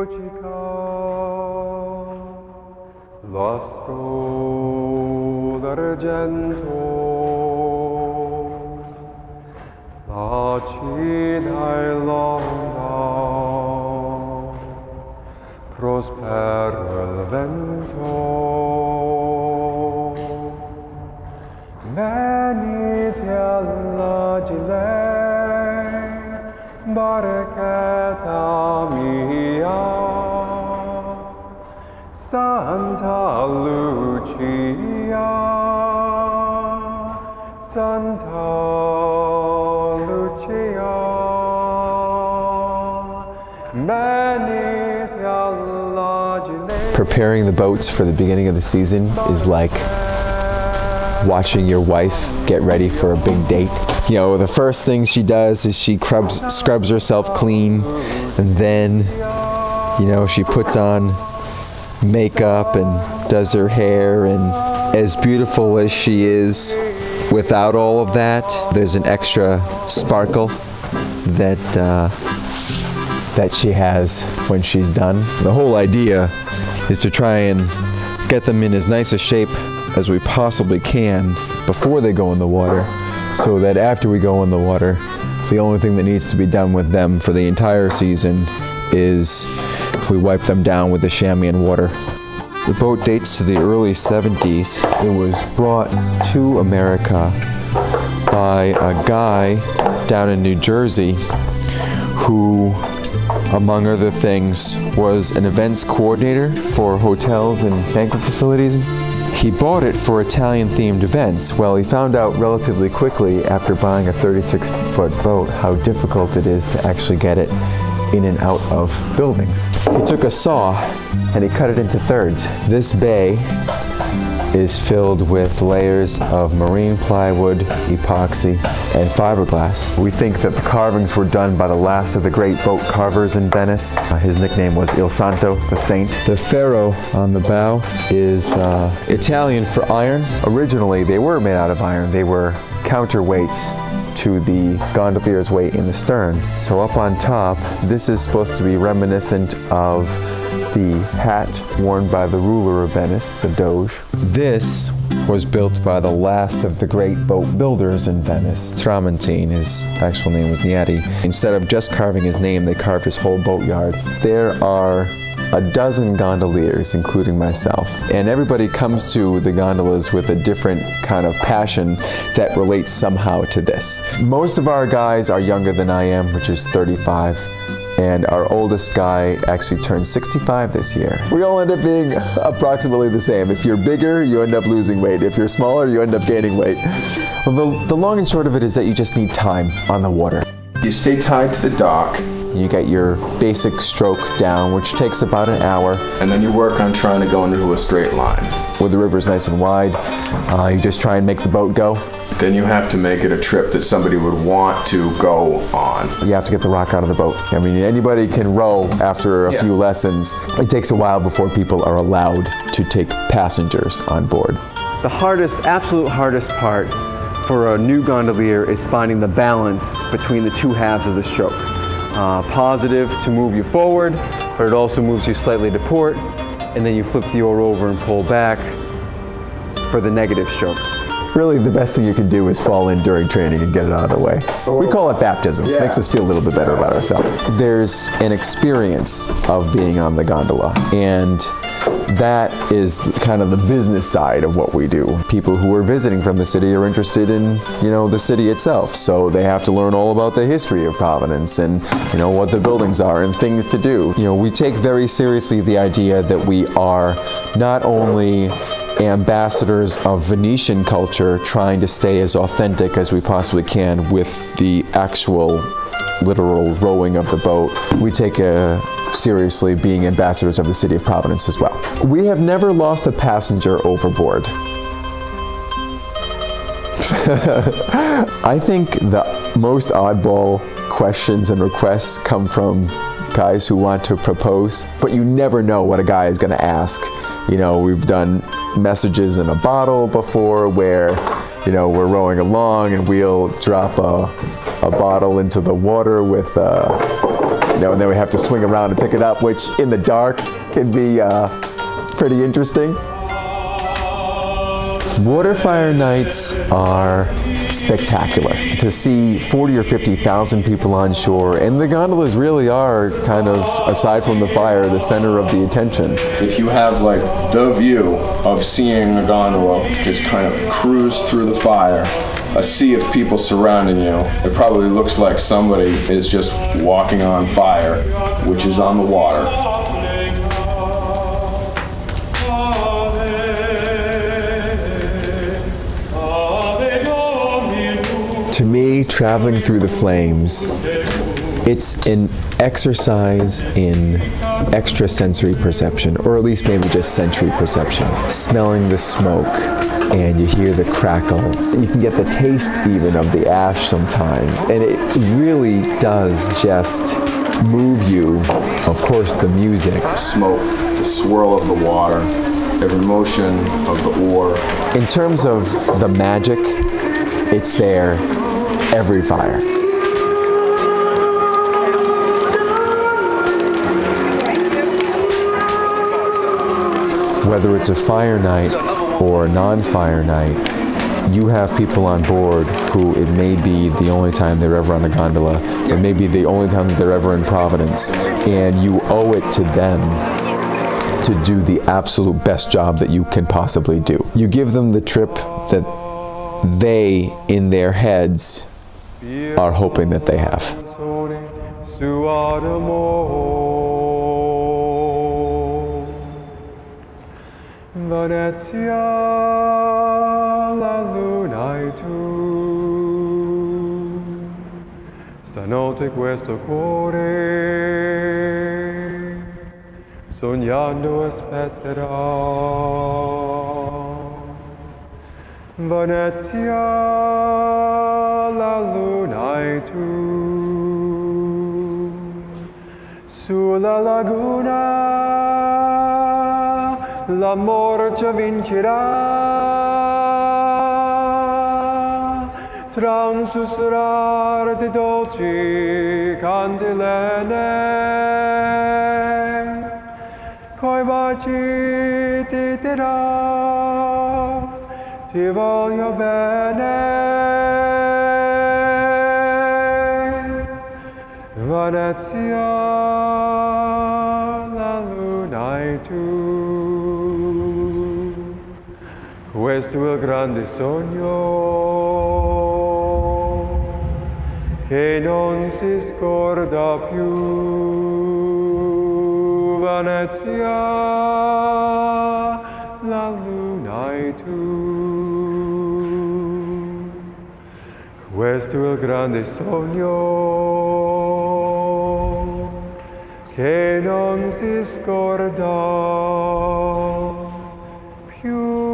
lucica, l'astro d'argento, l'acida e l'onda, prospera il vento, venite all'agile, barchetta mia, Santa Lucia, Santa Lucia, venite all'agile. Preparing the boats for the beginning of the season is like watching your wife get ready for a big date. You know, the first thing she does is she scrubs herself clean, and then, you know, she puts on makeup and does her hair, and as beautiful as she is, without all of that, there's an extra sparkle that she has when she's done. The whole idea is to try and get them in as nice a shape as we possibly can before they go in the water, so that after we go in the water, the only thing that needs to be done with them for the entire season is we wipe them down with the chamois and water. The boat dates to the early 70s. It was brought to America by a guy down in New Jersey who, among other things, was an events coordinator for hotels and banquet facilities. He bought it for Italian-themed events. Well, he found out relatively quickly after buying a 36-foot boat how difficult it is to actually get it in and out of buildings. He took a saw and he cut it into thirds. This bay is filled with layers of marine plywood, epoxy, and fiberglass. We think that the carvings were done by the last of the great boat carvers in Venice. His nickname was Il Santo, the Saint. The ferro on the bow is Italian for iron. Originally, they were made out of iron. They were counterweights to the gondolier's weight in the stern. So up on top, this is supposed to be reminiscent of the hat worn by the ruler of Venice, the Doge. This was built by the last of the great boat builders in Venice, Tramontine. His actual name was Nieti. Instead of just carving his name, they carved his whole boatyard. There are a dozen gondoliers, including myself, and everybody comes to the gondolas with a different kind of passion that relates somehow to this. Most of our guys are younger than I am, which is 35. And our oldest guy actually turned 65 this year. We all end up being approximately the same. If you're bigger, you end up losing weight. If you're smaller, you end up gaining weight. Well, the long and short of it is that you just need time on the water. You stay tied to the dock. You get your basic stroke down, which takes about an hour. And then you work on trying to go into a straight line. Where the river's nice and wide, you just try and make the boat go. Then you have to make it a trip that somebody would want to go on. You have to get the rock out of the boat. I mean, anybody can row after a few lessons. It takes a while before people are allowed to take passengers on board. The hardest, absolute hardest part for a new gondolier is finding the balance between the two halves of the stroke. Positive to move you forward, but it also moves you slightly to port, and then you flip the oar over and pull back for the negative stroke. Really, the best thing you can do is fall in during training and get it out of the way. We call it baptism. It makes us feel a little bit better about ourselves. There's an experience of being on the gondola, and that is kind of the business side of what we do. People who are visiting from the city are interested in, the city itself, so they have to learn all about the history of Providence and, what the buildings are and things to do. We take very seriously the idea that we are not only ambassadors of Venetian culture, trying to stay as authentic as we possibly can with the actual literal rowing of the boat. We take seriously being ambassadors of the city of Providence as well. We have never lost a passenger overboard. I think the most oddball questions and requests come from guys who want to propose, but you never know what a guy is going to ask. We've done messages in a bottle before where, we're rowing along and we'll drop a bottle into the water with, and then we have to swing around and pick it up, which in the dark can be pretty interesting. Water fire nights are spectacular. To see 40 or 50,000 people on shore, and the gondolas really are kind of, aside from the fire, the center of the attention. If you have like the view of seeing a gondola just kind of cruise through the fire, a sea of people surrounding you, it probably looks like somebody is just walking on fire, which is on the water. To me, traveling through the flames, it's an exercise in extrasensory perception, or at least maybe just sensory perception. Smelling the smoke, and you hear the crackle. You can get the taste even of the ash sometimes, and it really does just move you. Of course, the music. Smoke, the swirl of the water, every motion of the oar. In terms of the magic, it's there every fire. Whether it's a fire night or a non-fire night, you have people on board who it may be the only time they're ever on a gondola, it may be the only time that they're ever in Providence, and you owe it to them to do the absolute best job that you can possibly do. You give them the trip that they, in their heads, are hoping that they have. Venezia, la luna e tu. Stanotte questo cuore, sognando aspetterà. Venezia, la luna e tu. Sulla laguna l'amor ci vincerà, tra un sussurrar di dolci cantilene, coi baci ti dirà, ti voglio bene. Venezia, la luna e tu. Questo è il grande sogno che non si scorda più. Venezia, la luna e tu. Questo è il grande sogno che non si scorda più.